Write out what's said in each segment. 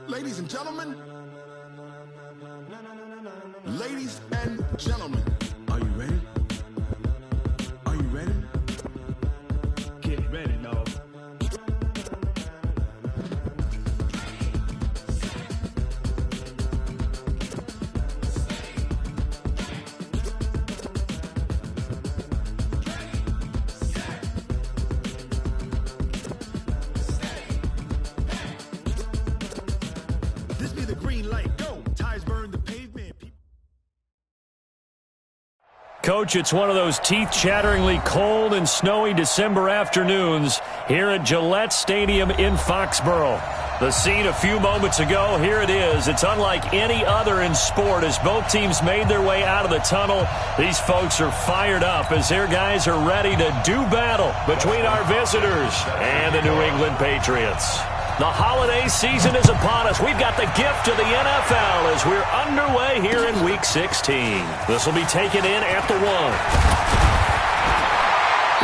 Ladies and gentlemen. Ladies and gentlemen. Are you ready? Are you ready? Get ready, dog. This be the green light. Go. Tires burn the pavement. Coach, it's one of those teeth-chatteringly cold and snowy December afternoons here at Gillette Stadium in Foxborough. The scene a few moments ago, here it is. It's unlike any other in sport as both teams made their way out of the tunnel. These folks are fired up as their guys are ready to do battle between our visitors and the New England Patriots. The holiday season is upon us. We've got the gift of the NFL as we're underway here in Week 16. This will be taken in at the 1.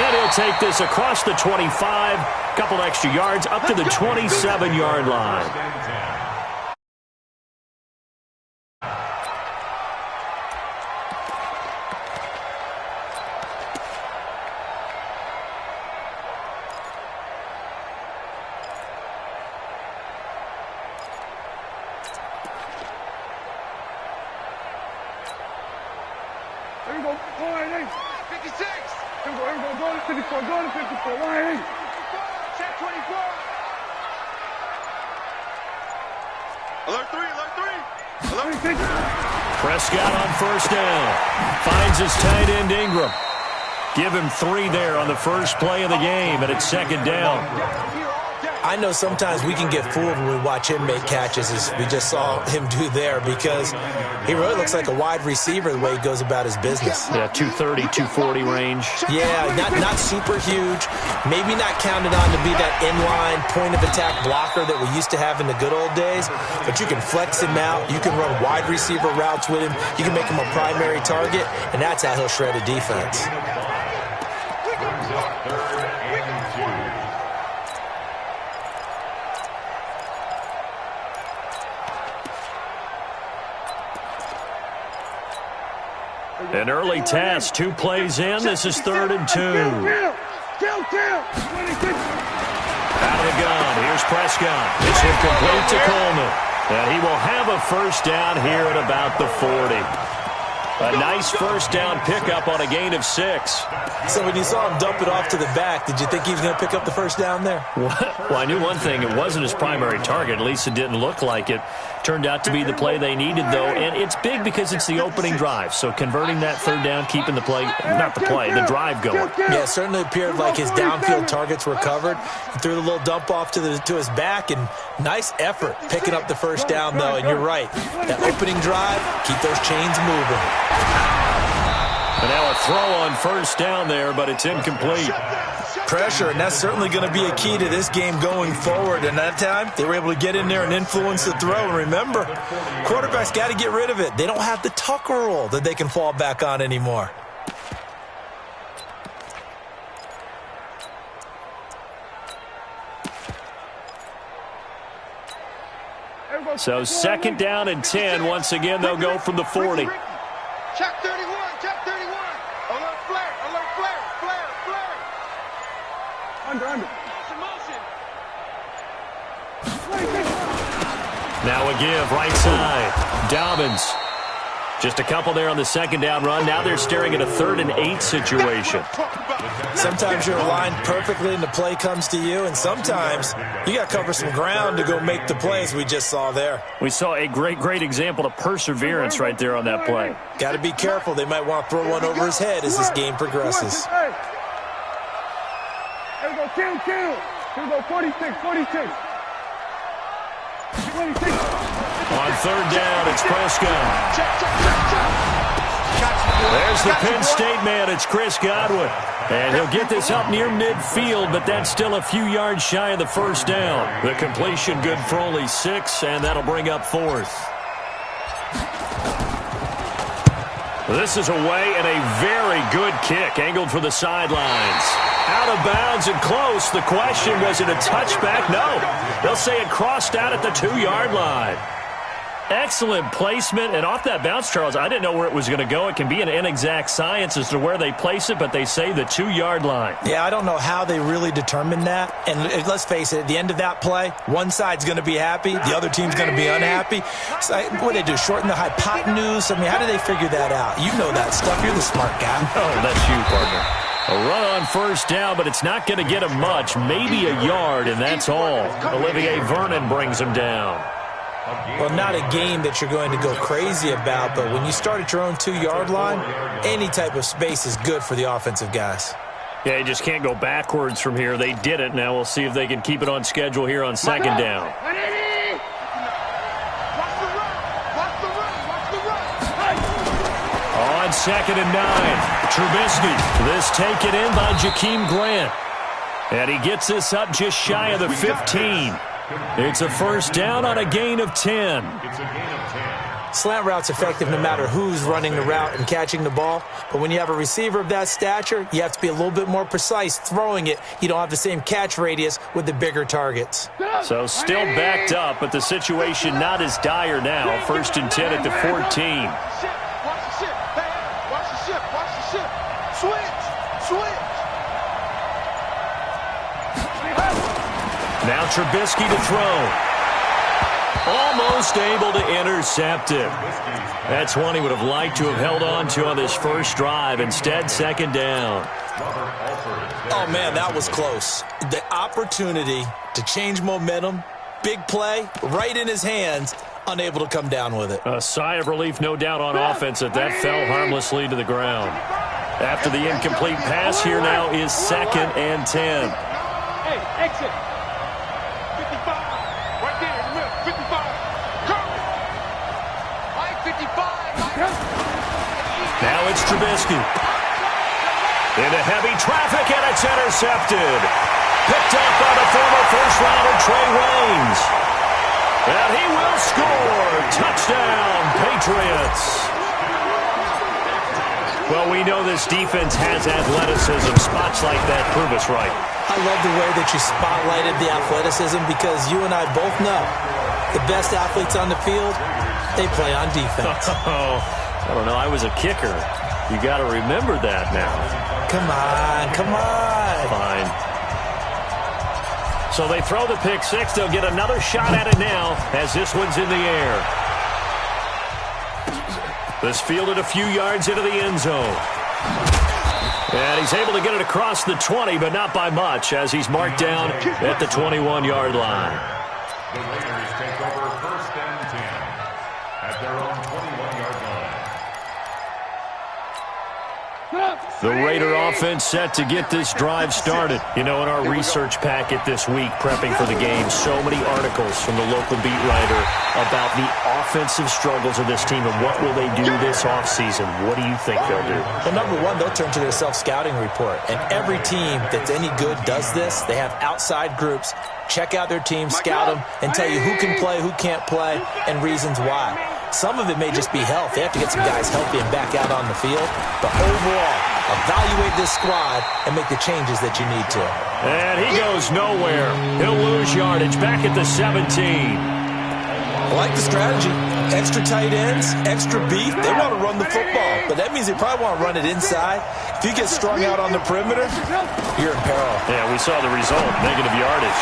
And he'll take this across the 25, couple extra yards up to the 27-yard line. Here we go, 56. Here we go, go to 54, go to 54, line 8. Check 24. Alert 3, alert 3. Alert 3. Prescott on first down. Finds his tight end Ingram. Give him 3 there on the first play of the game, and it's second down. I know sometimes we can get fooled when we watch him make catches, as we just saw him do there, because he really looks like a wide receiver the way he goes about his business. Yeah, 230, 240 range. Yeah, not super huge. Maybe not counted on to be that inline point-of-attack blocker that we used to have in the good old days, but you can flex him out. You can run wide receiver routes with him. You can make him a primary target, and that's how he'll shred a defense. An early task, 2 plays in. This is 3rd and 2. Out of the gun, here's Prescott. It's incomplete to Coleman. And he will have a first down here at about the 40. A nice first down pickup on a gain of 6. So when you saw him dump it off to the back, did you think he was going to pick up the first down there? Well, I knew one thing. It wasn't his primary target. At least it didn't look like it. Turned out to be the play they needed, though. And it's big because it's the opening drive. So converting that 3rd down, keeping the play, not the play, the drive going. Yeah, it certainly appeared like his downfield targets were covered. He threw the little dump off to his back, and nice effort picking up the first down, though. And you're right. That opening drive, keep those chains moving. And now a throw on first down there, but it's incomplete. Pressure, and that's certainly going to be a key to this game going forward. And that time, they were able to get in there and influence the throw. And remember, quarterbacks got to get rid of it. They don't have the Tucker rule that they can fall back on anymore. So 2nd down and 10. Once again, they'll go from the 40. Check 31, check 31. Alert flare, alert flare, flare, flare. Under. Now a give, right side. Dobbins. Just a couple there on the 2nd down run. Now they're staring at a 3rd and 8 situation. Sometimes you're aligned perfectly and the play comes to you, and sometimes you got to cover some ground to go make the plays we just saw there. We saw a great example of perseverance right there on that play. Got to be careful. They might want to throw one over his head as this game progresses. Here we go, kill. Here we go, 46. 26. On 3rd down, it's Prescott. There's the Penn State man. It's Chris Godwin. And he'll get this up near midfield, but that's still a few yards shy of the first down. The completion good for only 6, and that'll bring up 4th. This is away and a very good kick angled for the sidelines. Out of bounds and close. The question, was it a touchback? No. They'll say it crossed out at the 2-yard line. Excellent placement, and off that bounce, Charles, I didn't know where it was going to go. It can be an inexact science as to where they place it, but they say the 2-yard line. Yeah, I don't know how they really determined that. And let's face it, at the end of that play, one side's going to be happy, the other team's going to be unhappy. So, what do they do, shorten the hypotenuse? I mean, how do they figure that out? You know that stuff. You're the smart guy. Oh, that's you, partner. A run on first down, but it's not going to get him much, maybe a yard, and that's all. Olivier Vernon brings him down. Well, not a game that you're going to go crazy about, but when you start at your own 2-yard line, any type of space is good for the offensive guys. Yeah, you just can't go backwards from here. They did it. Now we'll see if they can keep it on schedule here on second down. On 2nd and 9, Trubisky. This taken in by Jakeem Grant. And he gets this up just shy of the 15. It's a first down on a gain of 10. Slant route's effective no matter who's running the route and catching the ball. But when you have a receiver of that stature, you have to be a little bit more precise throwing it. You don't have the same catch radius with the bigger targets. So still backed up, but the situation not as dire now. 1st and 10 at the 14. Watch the ship. Hey, watch the ship. Watch the ship. Switch. Now Trubisky to throw. Almost able to intercept it. That's one he would have liked to have held on to on this first drive. Instead, 2nd down. Oh, man, that was close. The opportunity to change momentum, big play, right in his hands, unable to come down with it. A sigh of relief, no doubt, on offense that fell harmlessly to the ground. After the incomplete pass, here now is 2nd and 10. Hey, exit. 55. Right there in the middle. 55. Come. Mike, 55. Now it's Trubisky. Into heavy traffic, and it's intercepted. Picked up by the former first-rounder Trey Waynes. And he will score. Touchdown, Patriots. Well, we know this defense has athleticism. Spots like that prove us right. I love the way that you spotlighted the athleticism because you and I both know the best athletes on the field, they play on defense. Oh, I don't know. I was a kicker. You got to remember that now. Come on. Fine. So they throw the pick six. They'll get another shot at it now as this one's in the air. This fielded a few yards into the end zone. And he's able to get it across the 20, but not by much, as he's marked down at the 21-yard line. The Raiders take over 1st and 10 at their own 21-yard line. The Raider offense set to get this drive started. You know, in our research packet this week, prepping for the game, so many articles from the local beat writer about the offensive struggles of this team and what will they do this offseason. What do you think they'll do? Well, number one, they'll turn to their self-scouting report. And every team that's any good does this. They have outside groups. Check out their team, scout them, and tell you who can play, who can't play, and reasons why. Some of it may just be health. They have to get some guys healthy and back out on the field. But overall, evaluate this squad and make the changes that you need to. And he goes nowhere. He'll lose yardage back at the 17. I like the strategy. Extra tight ends, extra beef. They want to run the football, but that means they probably want to run it inside. If you get strung out on the perimeter, you're in peril. Yeah, we saw the result, negative yardage.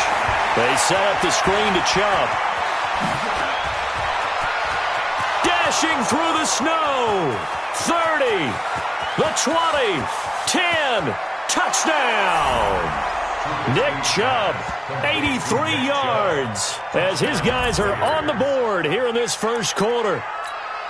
They set up the screen to Chubb. Dashing through the snow. 30, the 20, 10, touchdown. Nick Chubb, 83 yards, as his guys are on the board here in this first quarter.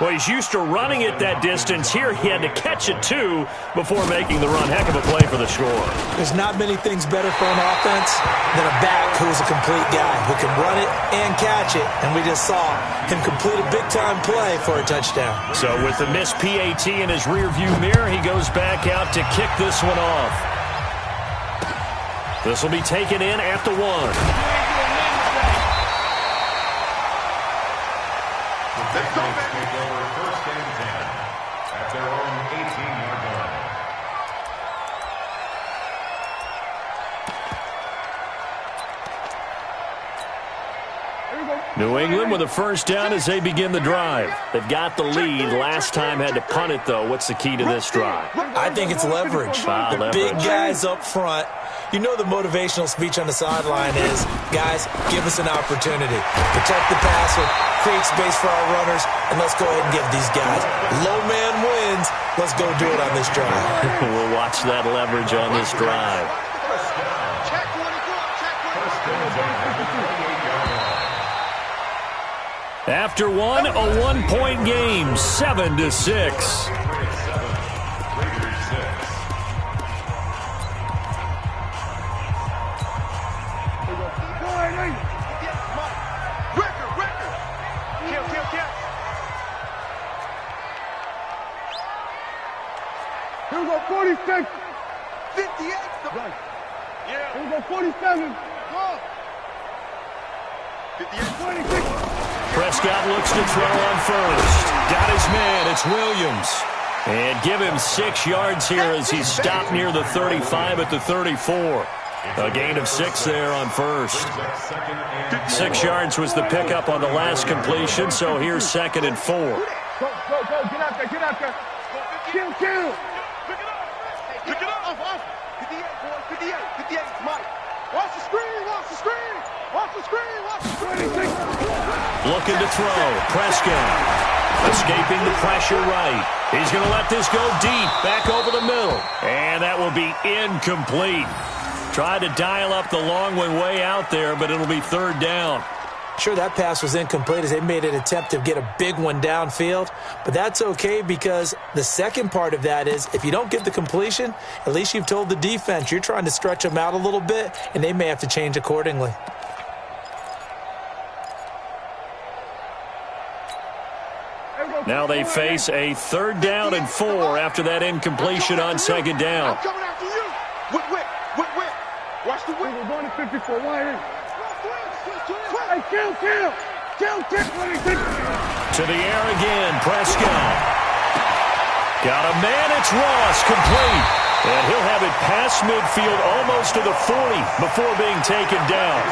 Well, he's used to running it that distance. Here he had to catch it, too, before making the run. Heck of a play for the score. There's not many things better for an offense than a back who's a complete guy who can run it and catch it. And we just saw him complete a big-time play for a touchdown. So with the missed PAT in his rearview mirror, he goes back out to kick this one off. This will be taken in at the 1. Take over 1st and 10 at their own 18-yard line. New England with a first down as they begin the drive. They've got the lead. Last time had to punt it, though. What's the key to this drive? I think it's leverage. The big guys up front. You know the motivational speech on the sideline is, guys, give us an opportunity. Protect the passer, create space for our runners, and let's go ahead and give these guys. Low man wins. Let's go do it on this drive. We'll watch that leverage on this drive. After one, a one-point game, 7-6. Here we go, 46. 58. Right. Yeah. Here we go, 47. 58. 26. Prescott looks to throw on first. Got his man. It's Williams. And give him 6 yards here as he's stopped near the 35 at the 34. A gain of 6 there on first. 6 yards was the pickup on the last completion, so here's 2nd and 4. Go, get out there, get out there. Kill. Pick it up. Off. 58, boy, 58, Mike. Watch the screen. Looking to throw. Prescott escaping the pressure right. He's going to let this go deep, back over the middle. And that will be incomplete. Tried to dial up the long one way out there, but it'll be 3rd down. Sure, that pass was incomplete as they made an attempt to get a big one downfield, but that's okay because the second part of that is if you don't get the completion, at least you've told the defense you're trying to stretch them out a little bit, and they may have to change accordingly. Now they face a 3rd down and 4 after that incompletion on 2nd down. I'm coming after you. Whip. Watch the whip. We're going to 54. Wide in. Hey, kill. To the air again, Prescott. Got a man, it's Ross, complete. And he'll have it past midfield almost to the 40 before being taken down.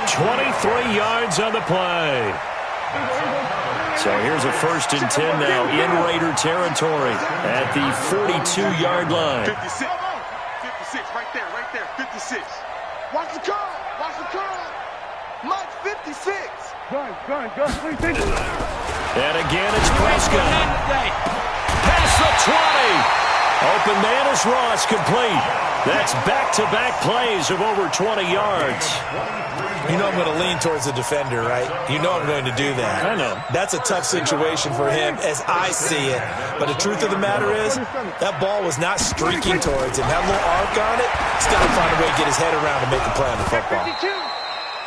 23 yards on the play. So here's a 1st and 10 now in Raider territory at the 42-yard line. 56, right there, 56. Watch the curl. Mike, 56. Gun. And again, it's Prescott. Past the 20. Open man is Ross, complete. That's back-to-back plays of over 20 yards. You know I'm going to lean towards the defender, right? You know I'm going to do that. I know. That's a tough situation for him as I see it. But the truth of the matter is, that ball was not streaking towards him. That little arc on it, he's got to find a way to get his head around and make a play on the football.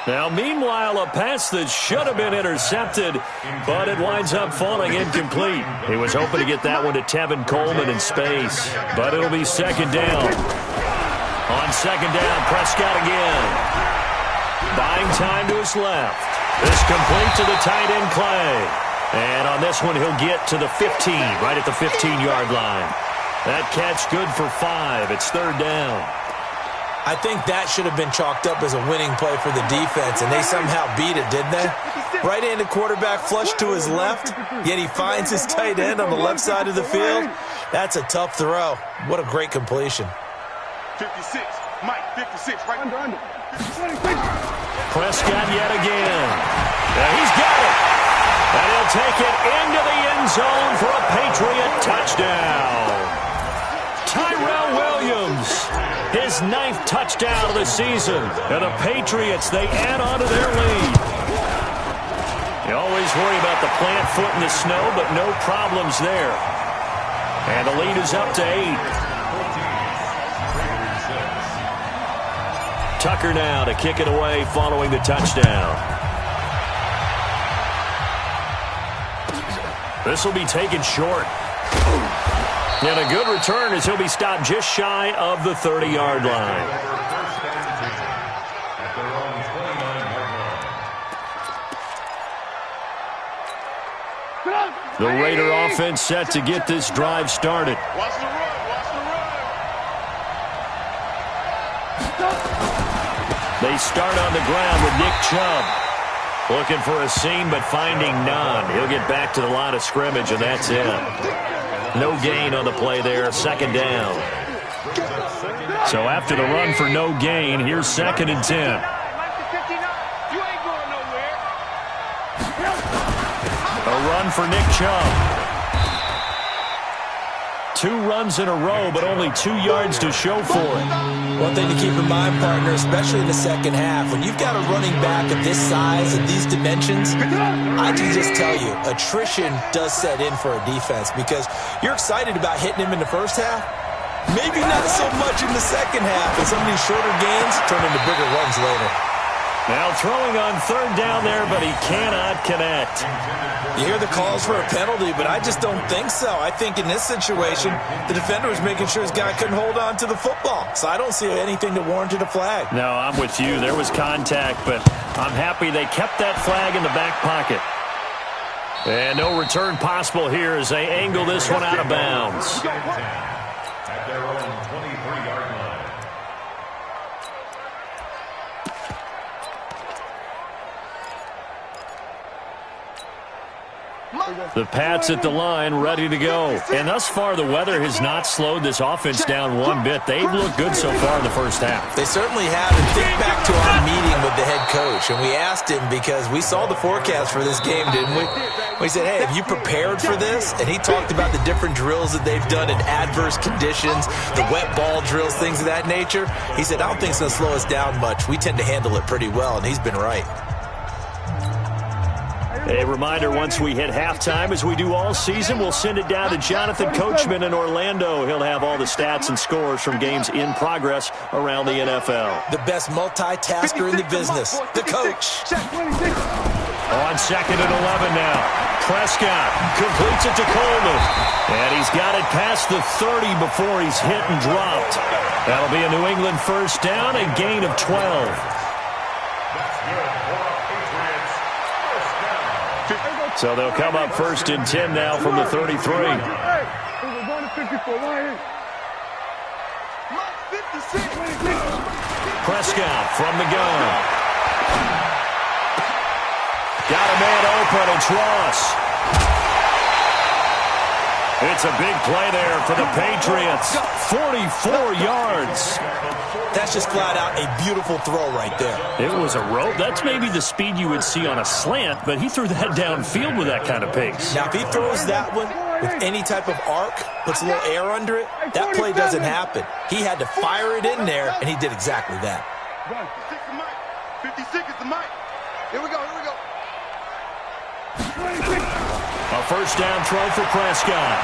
Now, meanwhile, a pass that should have been intercepted, but it winds up falling incomplete. He was hoping to get that one to Tevin Coleman in space, but it'll be 2nd down. On 2nd down, Prescott again. Buying time to his left. This complete to the tight end Clay. And on this one, he'll get to the 15, right at the 15-yard line. That catch good for 5. It's 3rd down. I think that should have been chalked up as a winning play for the defense, and they somehow beat it, didn't they? Right-handed quarterback flush to his left, yet he finds his tight end on the left side of the field. That's a tough throw. What a great completion. 56, Mike, 56, right under. Prescott yet again. Yeah, he's got it. And he'll take it into the end zone for a Patriot touchdown. Tyrell Williams, his 9th touchdown of the season. And the Patriots, they add on to their lead. You always worry about the plant foot in the snow, but no problems there. And the lead is up to 8. Tucker now to kick it away following the touchdown. This will be taken short. And a good return as he'll be stopped just shy of the 30-yard line. The Raider offense set to get this drive started. Watch the run. They start on the ground with Nick Chubb. Looking for a seam, but finding none. He'll get back to the line of scrimmage, and that's it. No gain on the play there, second down. So after the run for no gain, here's 2nd and 10. A run for Nick Chubb. 2 runs in a row, but only 2 yards to show for it. One thing to keep in mind, partner, especially in the second half, when you've got a running back of this size and these dimensions, I can just tell you, attrition does set in for a defense because you're excited about hitting him in the first half. Maybe not so much in the second half, and some of these shorter gains turn into bigger runs later. Now throwing on 3rd down there, but he cannot connect. You hear the calls for a penalty, but I just don't think so. I think in this situation, the defender was making sure his guy couldn't hold on to the football. So I don't see anything that warranted a flag. No, I'm with you. There was contact, but I'm happy they kept that flag in the back pocket. And no return possible here as they angle this one out of bounds. At their own 23-yard line. The Pats at the line, ready to go. And thus far, the weather has not slowed this offense down one bit. They've looked good so far in the first half. They certainly have. And think back to our meeting with the head coach. And we asked him because we saw the forecast for this game, didn't we? We said, hey, have you prepared for this? And he talked about the different drills that they've done in adverse conditions, the wet ball drills, things of that nature. He said, I don't think it's going to slow us down much. We tend to handle it pretty well, and he's been right. A reminder, once we hit halftime, as we do all season, we'll send it down to Jonathan Coachman in Orlando. He'll have all the stats and scores from games in progress around the NFL. The best multitasker in the business, the coach. On 2nd and 11 now. Prescott completes it to Coleman. And he's got it past the 30 before he's hit and dropped. That'll be a New England first down, a gain of 12. So they'll come up 1st and 10 now from the 33. Prescott from the gun. Got a man open. It's Ross. It's a big play there for the Patriots. 44 yards. That's just flat out a beautiful throw right there. It was a rope. That's maybe the speed you would see on a slant, but he threw that downfield with that kind of pace. Now, if he throws that one with any type of arc, puts a little air under it, that play doesn't happen. He had to fire it in there, and he did exactly that. 56 is the mic. Here we go, here we go. A first down throw for Prescott.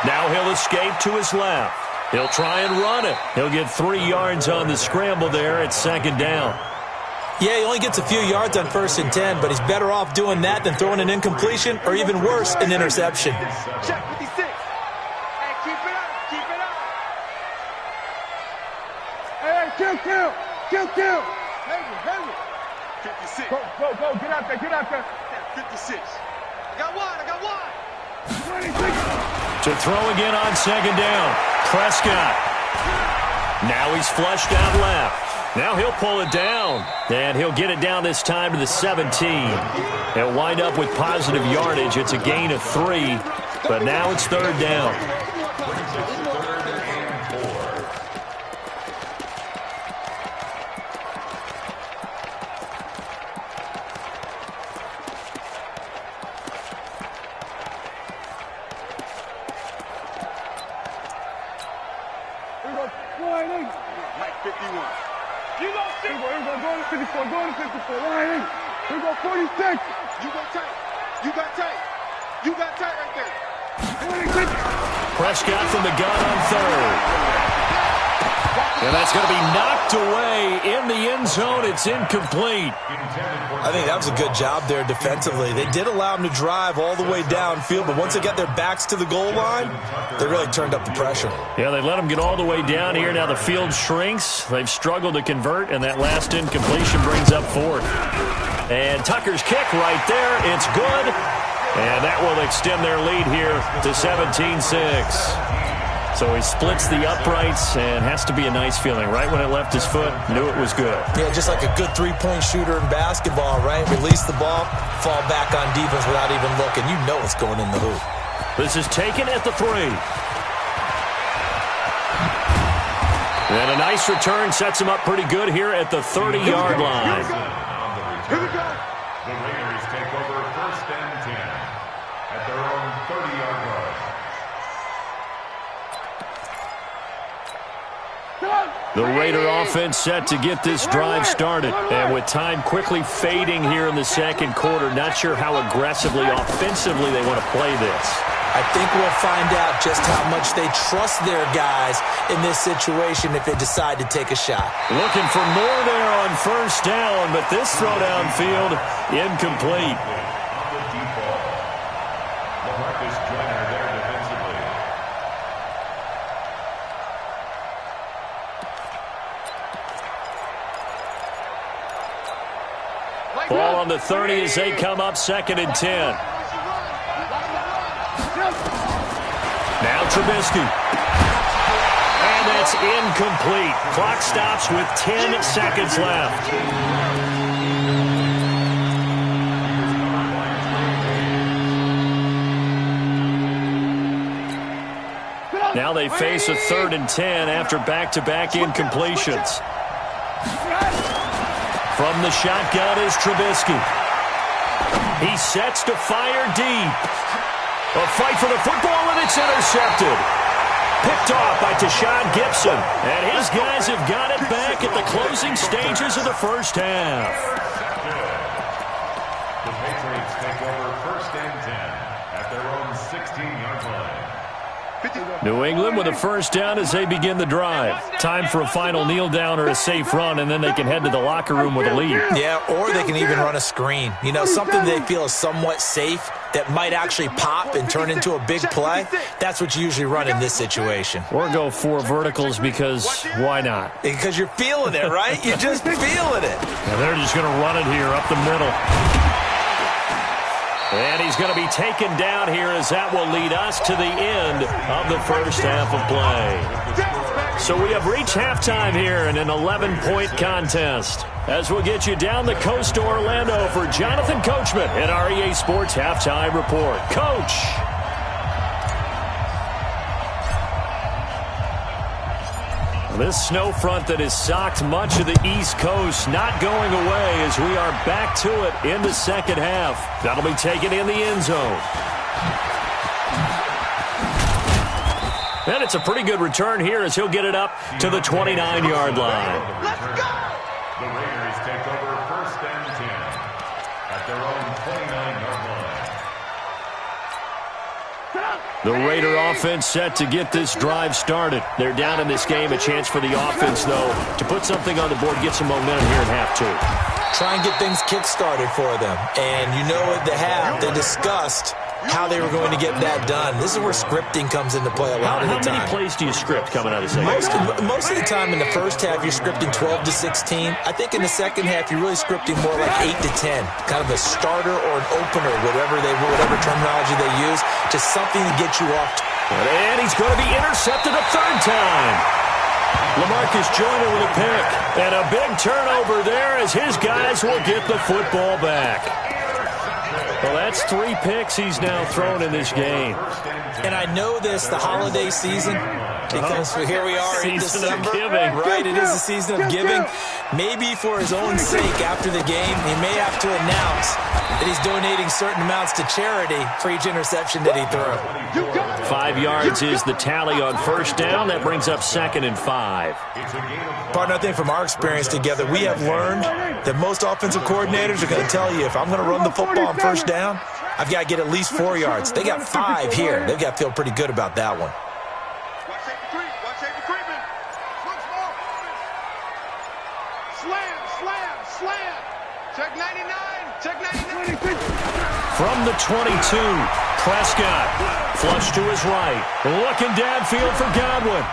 Now he'll escape to his left. He'll try and run it. He'll get 3 yards on the scramble there at 2nd down. Yeah, he only gets a few yards on 1st and 10, but he's better off doing that than throwing an incompletion or even worse, an interception. Check 56. Hey, keep it up, keep it up. Hey, kill. Heavy. 56. Go, get out there, 56. I got one. 26. To throw again on 2nd down. Prescott. Now he's flushed out left. Now he'll pull it down. And he'll get it down this time to the 17. He'll wind up with positive yardage. It's a gain of 3. But now it's 3rd down. Mike 51. You go 6. Here we go, going to 54, line in. Here we go, 46. You got tight right there. 26. Prescott from the gun on 3rd. And that's going to be knocked away in the end zone. It's incomplete. I think that was a good job there defensively. They did allow him to drive all the way downfield, but once they got their backs to the goal line, they really turned up the pressure. Yeah, they let him get all the way down here. Now the field shrinks. They've struggled to convert, and that last incompletion brings up 4th. And Tucker's kick right there. It's good. And that will extend their lead here to 17-6. So he splits the uprights and has to be a nice feeling. Right when it left his foot, knew it was good. Yeah, just like a good three-point shooter in basketball, right? Release the ball, fall back on defense without even looking. You know it's going in the hoop. This is taken at the 3. And a nice return sets him up pretty good here at the 30-yard line. Here we go. The Raiders take over 1st and 10 at their own 30-yard line. The Raider offense set to get this drive started. And with time quickly fading here in the second quarter, not sure how aggressively, offensively they want to play this. I think we'll find out just how much they trust their guys in this situation if they decide to take a shot. Looking for more there on 1st down, but this throw downfield incomplete. On the deep ball. LaMarcus Joyner there defensively. Ball on the 30 as they come up 2nd and 10. Now Trubisky. And that's incomplete. Clock stops with 10 seconds left. Now they face a 3rd and 10 after back-to-back incompletions. From the shotgun is Trubisky. He sets to fire deep. A fight for the football, and it's intercepted. Picked off by Tashawn Gibson. And his guys have got it back at the closing stages of the first half. The Patriots take over 1st and 10 at their own 16-yard line. New England with a 1st down as they begin the drive. Time for a final kneel down or a safe run, and then they can head to the locker room with a lead. Yeah, or they can even run a screen. You know, something they feel is somewhat safe that might actually pop and turn into a big play. That's what you usually run in this situation. Or go 4 verticals because why not? Because you're feeling it, right? You're just feeling it. And they're just going to run it here up the middle. And he's going to be taken down here as that will lead us to the end of the first half of play. So we have reached halftime here in an 11-point contest. As we'll get you down the coast to Orlando for Jonathan Coachman at our EA Sports Halftime Report. Coach! This snow front that has socked much of the East Coast not going away as we are back to it in the second half. That'll be taken in the end zone. And it's a pretty good return here as he'll get it up to the 29-yard line. Let's go! The Raiders take over 1st and 10 at their own 29-yard line. The Raider offense set to get this drive started. They're down in this game. A chance for the offense, though, to put something on the board, get some momentum here in half 2. Try and get things kick-started for them. And you know what they have. They discussed how they were going to get that done. This is where scripting comes into play a lot of the time. How many plays do you script coming out of the second? Most of the time in the first half, you're scripting 12 to 16. I think in the second half, you're really scripting more like 8 to 10. Kind of a starter or an opener, whatever terminology they use. Just something to get you off. And he's going to be intercepted a 3rd time. LaMarcus Joyner with a pick. And a big turnover there as his guys will get the football back. Well, that's 3 picks he's now thrown in this game. And I know this, the holiday season, because here we are in December. Season of giving. Right, it is the season of giving. Maybe for his own sake after the game, he may have to announce that he's donating certain amounts to charity for each interception that he threw. 5 yards is the tally on 1st down. That brings up 2nd and 5. Partner, I think from our experience together, we have learned that most offensive coordinators are going to tell you, if I'm going to run the football on 1st down, I've got to get at least 4 yards. They got 5 here. They've got to feel pretty good about that one. Watch safe treatment. Once more. Slam. Check 99. Check 99. From the 22, Prescott. Flush to his right. Looking downfield for Godwin.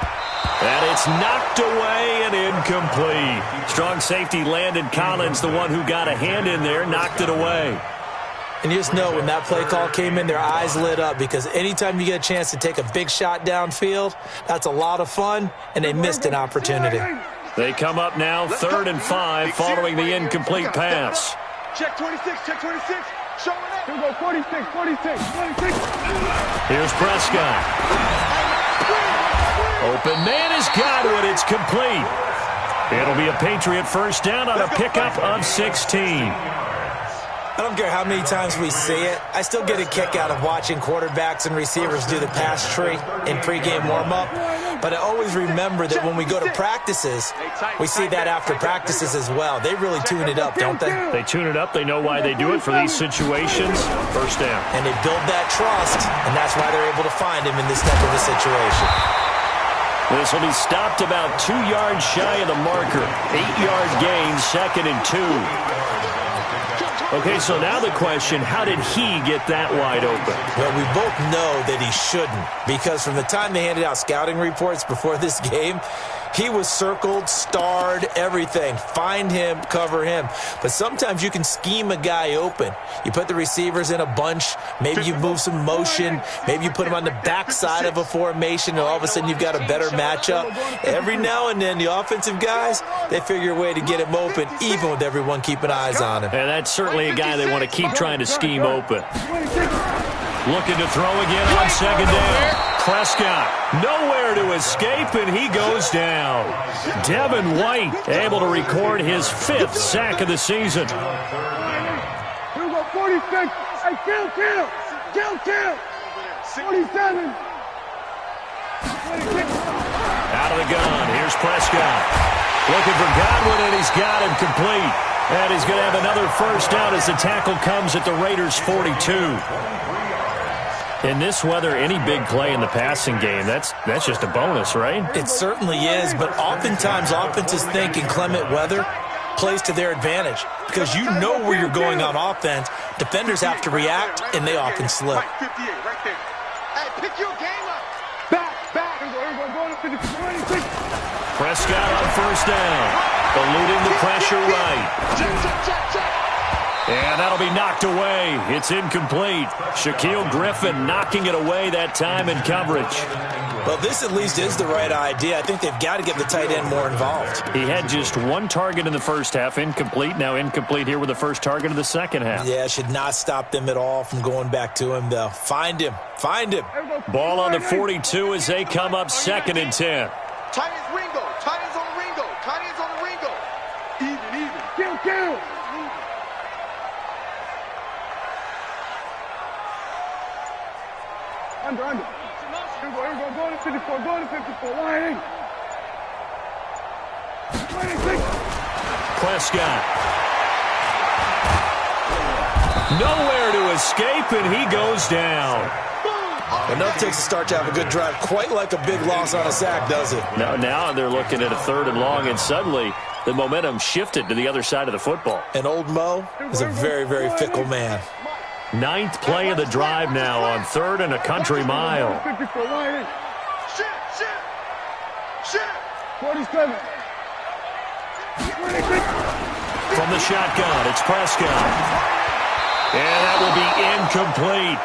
And it's knocked away and incomplete. Strong safety Landon Collins, the one who got a hand in there, knocked it away. And you just know when that play call came in, their eyes lit up, because anytime you get a chance to take a big shot downfield, that's a lot of fun, and they missed an opportunity. They come up now 3rd and 5 following the incomplete pass. Check 26, check 26. Showing up. Here we go, 46, 46, 46. Here's Prescott. Open man has got it. It's complete. It'll be a Patriot first down on a pickup of 16. I don't care how many times we see it. I still get a kick out of watching quarterbacks and receivers do the pass tree in pregame warm-up. But I always remember that when we go to practices, we see that after practices as well. They really tune it up, don't they? They tune it up. They know why they do it for these situations. First down. And they build that trust, and that's why they're able to find him in this type of a situation. This will be stopped about 2 yards shy of the marker. 8-yard gain, 2nd and 2. Okay, so now the question, how did he get that wide open? Well, we both know that he shouldn't, because from the time they handed out scouting reports before this game, he was circled, starred, everything. Find him, cover him. But sometimes you can scheme a guy open. You put the receivers in a bunch. Maybe you move some motion. Maybe you put him on the backside of a formation, and all of a sudden you've got a better matchup. Every now and then, the offensive guys, they figure a way to get him open, even with everyone keeping eyes on him. And that's certainly a guy they want to keep trying to scheme open. Looking to throw again on 2nd down. Prescott, nowhere to escape, and he goes down. Devin White able to record his 5th sack of the season. Here we go, 46. Hey, kill. 47. 26. Out of the gun, here's Prescott. Looking for Godwin, and he's got him complete. And he's going to have another first down as the tackle comes at the Raiders' 42. In this weather, any big play in the passing game, that's just a bonus, right? It certainly is, but oftentimes offenses think in clement weather plays to their advantage, because you know where you're going on offense. Defenders have to react, and they often slip. 58, right there. Hey, pick your game up. Back. Here we go, 26. Prescott on first down. Eluding the pressure right. Check. And that'll be knocked away. It's incomplete. Shaquille Griffin knocking it away that time in coverage. Well, this at least is the right idea. I think they've got to get the tight end more involved. He had just 1 target in the first half, incomplete. Now incomplete here with the first target of the second half. Yeah, should not stop them at all from going back to him, though. Find him. Ball on the 42 as they come up 2nd and 10. Tight ends on the Ringo. Even. Kill. Under. Here we go, go to 54, line. 26. Prescott. Nowhere to escape, and he goes down. Enough takes a start to have a good drive. Quite like a big loss on a sack, does it? Now they're looking at a 3rd and long, and suddenly the momentum shifted to the other side of the football. And old Mo is a very, very fickle man. 9th play of the drive now on 3rd and a country mile. 54, line in. Shit. 47. 26. From the shotgun, it's Prescott. And that will be incomplete.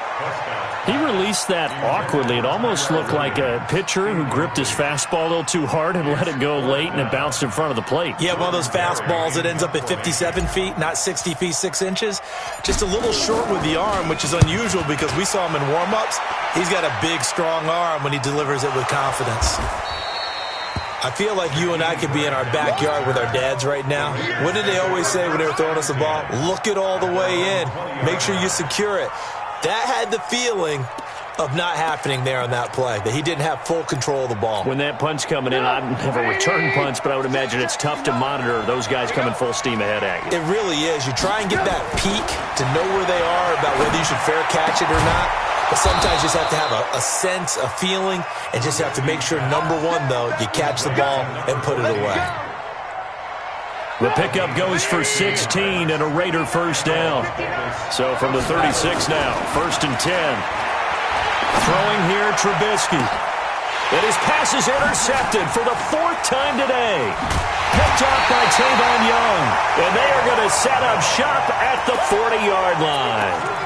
He released that awkwardly. It almost looked like a pitcher who gripped his fastball a little too hard and let it go late, and it bounced in front of the plate. Yeah, one of those fastballs that ends up at 57 feet, not 60 feet, 6 inches. Just a little short with the arm, which is unusual because we saw him in warm-ups. He's got a big, strong arm when he delivers it with confidence. I feel like you and I could be in our backyard with our dads right now. What did they always say when they were throwing us the ball? Look it all the way in. Make sure you secure it. That had the feeling of not happening there on that play, that he didn't have full control of the ball. When that punch coming in, I've never returned punts, but I would imagine it's tough to monitor those guys coming full steam ahead at you. It really is. You try and get that peek to know where they are, about whether you should fair catch it or not. But sometimes you just have to have a sense, a feeling, and just have to make sure, number one, though, you catch the ball and put it away. The pickup goes for 16 and a Raider first down. So from the 36 now, 1st and 10. Throwing here, Trubisky. And his pass is intercepted for the 4th time today. Picked off by Tavon Young. And they are going to set up shop at the 40-yard line.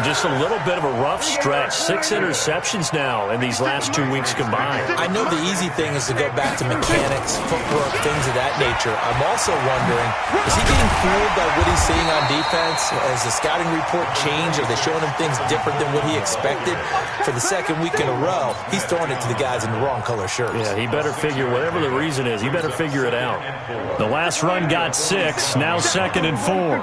Just a little bit of a rough stretch. 6 interceptions now in these last 2 weeks combined. I know the easy thing is to go back to mechanics, footwork, things of that nature. I'm also wondering, is he getting fooled by what he's seeing on defense? Has the scouting report changed? Are they showing him things different than what he expected? For the second week in a row, he's throwing it to the guys in the wrong color shirts. Yeah, he better figure, whatever the reason is, he better figure it out. The last run got 6, now 2nd and 4.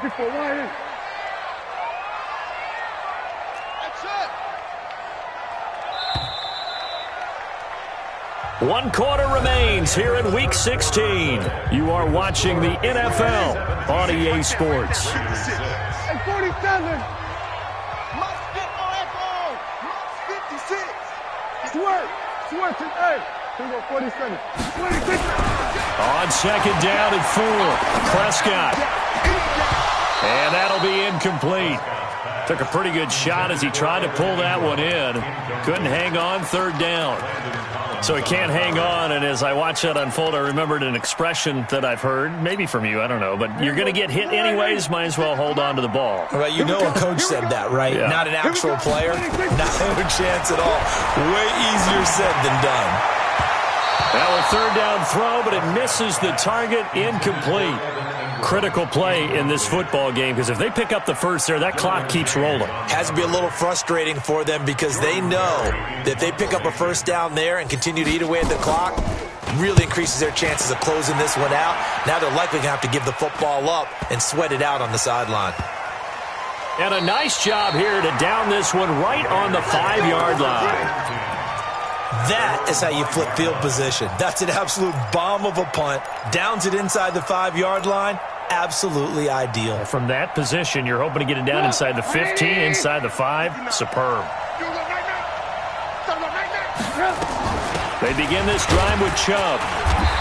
One quarter remains here in Week 16. You are watching the NFL on EA Sports. Hey, 47. Must get more echo. Must 56. Swerve. Swerve to A. Here we go, 47. 26. On 2nd down and 4. Prescott. And that'll be incomplete. Took a pretty good shot as he tried to pull that one in. Couldn't hang on, 3rd down. So he can't hang on, and as I watch that unfold, I remembered an expression that I've heard, maybe from you, I don't know, but you're going to get hit anyways, might as well hold on to the ball. Well, you know a coach said that, right? Yeah. Not an actual player? No chance at all. Way easier said than done. Now a 3rd down throw, but it misses the target, incomplete. Critical play in this football game, because if they pick up the first there, that clock keeps rolling. Has to be a little frustrating for them because they know that if they pick up a first down there and continue to eat away at the clock, really increases their chances of closing this one out. Now they're likely going to have to give the football up and sweat it out on the sideline. And a nice job here to down this one right on the 5-yard line. That is how you flip field position. That's an absolute bomb of a punt. Downs it inside the 5-yard line. Absolutely ideal. From that position, you're hoping to get it down inside the 15, inside the 5. Superb. They begin this drive with Chubb.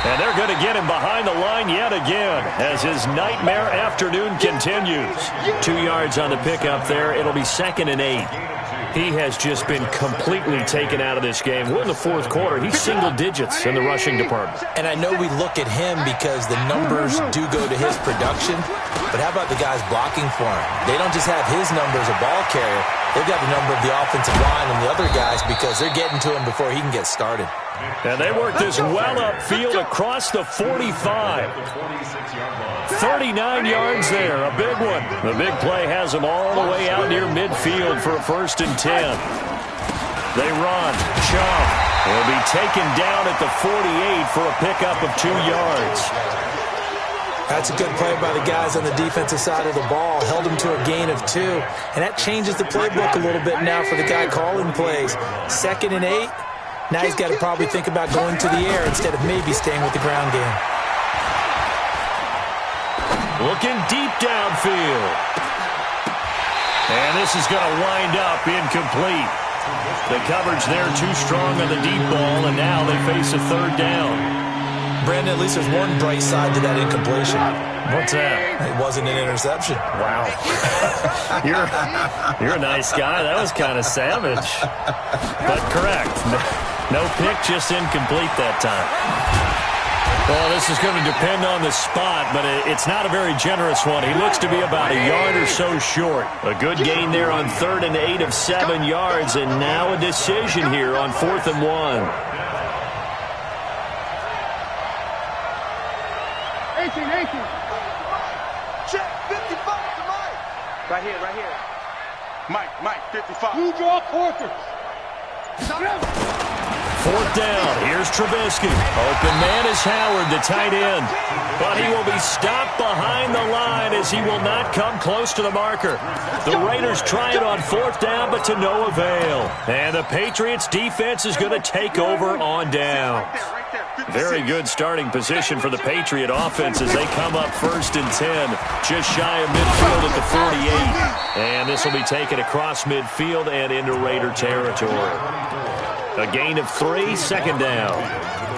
And they're going to get him behind the line yet again as his nightmare afternoon continues. 2 yards on the pickup there. It'll be 2nd and 8. He has just been completely taken out of this game. We're in the 4th quarter. He's single digits in the rushing department. And I know we look at him because the numbers do go to his production, but how about the guys blocking for him? They don't just have his number as a ball carrier. They've got the number of the offensive line and the other guys because they're getting to him before he can get started. And they work this well upfield across the 45. 39 yards there, a big one. The big play has them all the way out near midfield for a 1st and 10. They run. Chubb will be taken down at the 48 for a pickup of 2 yards. That's a good play by the guys on the defensive side of the ball. Held him to a gain of 2. And that changes the playbook a little bit now for the guy calling plays. 2nd and 8. Now he's got to probably think about going to the air instead of maybe staying with the ground game. Looking deep downfield. And this is going to wind up incomplete. The coverage there too strong on the deep ball, and now they face a 3rd down. Brandon, at least there's one bright side to that incompletion. What's that? It wasn't an interception. Wow. You're a nice guy. That was kind of savage. But correct. No pick, just incomplete that time. Well, this is going to depend on the spot, but it's not a very generous one. He looks to be about a yard or so short. A good gain there on 3rd and 8 of 7 yards, and now a decision here on 4th and 1. 18. Check 55 to Mike. Right here. Mike, 55. You draw quarters. 4th down. Here's Trubisky. Open man is Howard, the tight end. But he will be stopped behind the line as he will not come close to the marker. The Raiders try it on 4th down, but to no avail. And the Patriots defense is going to take over on downs. Very good starting position for the Patriot offense as they come up 1st and 10, just shy of midfield at the 48. And this will be taken across midfield and into Raider territory. A gain of 3, 2nd down.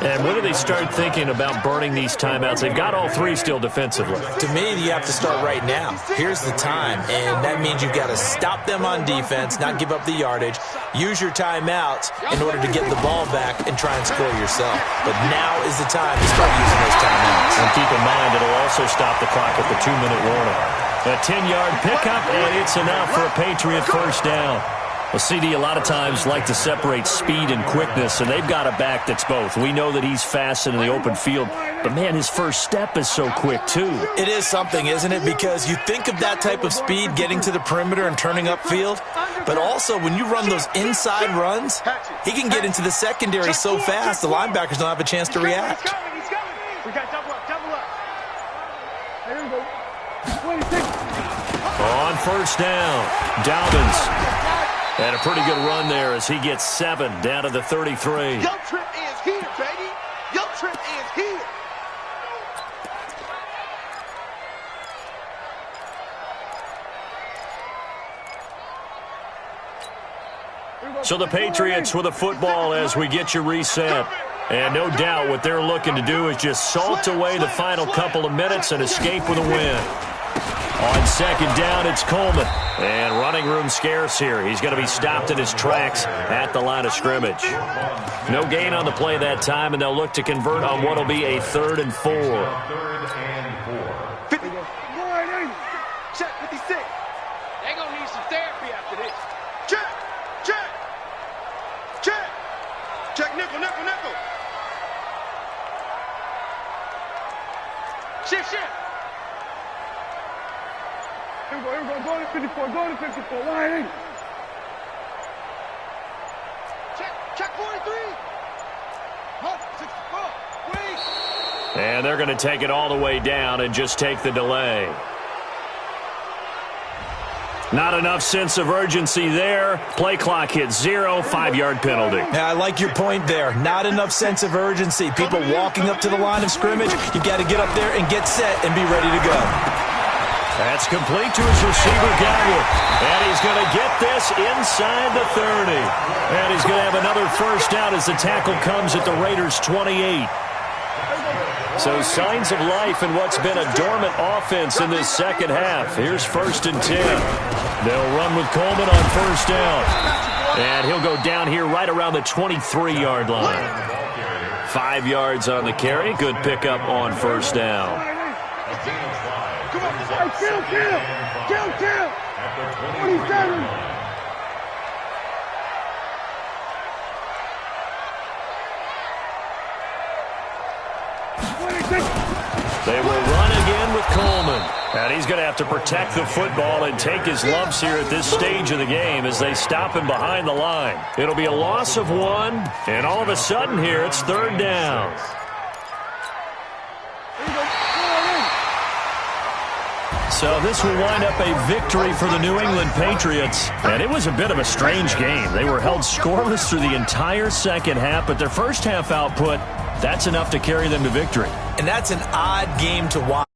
And when do they start thinking about burning these timeouts? They've got all three still defensively. To me, you have to start right now. Here's the time, and that means you've got to stop them on defense, not give up the yardage, use your timeouts in order to get the ball back and try and score yourself. But now is the time to start using those timeouts. And keep in mind, it'll also stop the clock at the 2-minute warning. A 10-yard pickup, and it's enough for a Patriot first down. Well, CD, a lot of times like to separate speed and quickness, and they've got a back that's both. We know that he's fast in the open field, but, man, his first step is so quick, too. It is something, isn't it? Because you think of that type of speed getting to the perimeter and turning upfield, but also when you run those inside runs, he can get into the secondary so fast the linebackers don't have a chance to react. We got double up, double up. Here we go. 26. On first down, Dobbins. And a pretty good run there as he gets 7 down to the 33. Your trip is here, baby. Your trip is here. So the Patriots with a football as we get you reset. And no doubt what they're looking to do is just salt away the final couple of minutes and escape with a win. On second down, it's Coleman. And running room scarce here. He's going to be stopped in his tracks at the line of scrimmage. No gain on the play that time, and they'll look to convert on what will be a 3rd and 4. 50. Check 56. They're going to need some therapy after this. Check. Check. Check. Check nickel, nickel, nickel. Shift, shift. Here we go, go to 54, go to 54, wide in. Check 43. Huh, 64, wait. And they're going to take it all the way down and just take the delay. Not enough sense of urgency there. Play clock hits 0, 5-yard penalty. Yeah, I like your point there. Not enough sense of urgency. People walking up to the line of scrimmage, you've got to get up there and get set and be ready to go. That's complete to his receiver, Godwin. And he's going to get this inside the 30. And he's going to have another first down as the tackle comes at the Raiders' 28. So signs of life in what's been a dormant offense in this second half. Here's 1st and 10. They'll run with Coleman on first down. And he'll go down here right around the 23-yard line. 5 yards on the carry. Good pickup on first down. Kill. 27. They will run again with Coleman. And he's going to have to protect the football and take his lumps here at this stage of the game as they stop him behind the line. It'll be a loss of 1, and all of a sudden here it's 3rd down. So this will wind up a victory for the New England Patriots. And it was a bit of a strange game. They were held scoreless through the entire second half, but their first half output, that's enough to carry them to victory. And that's an odd game to watch.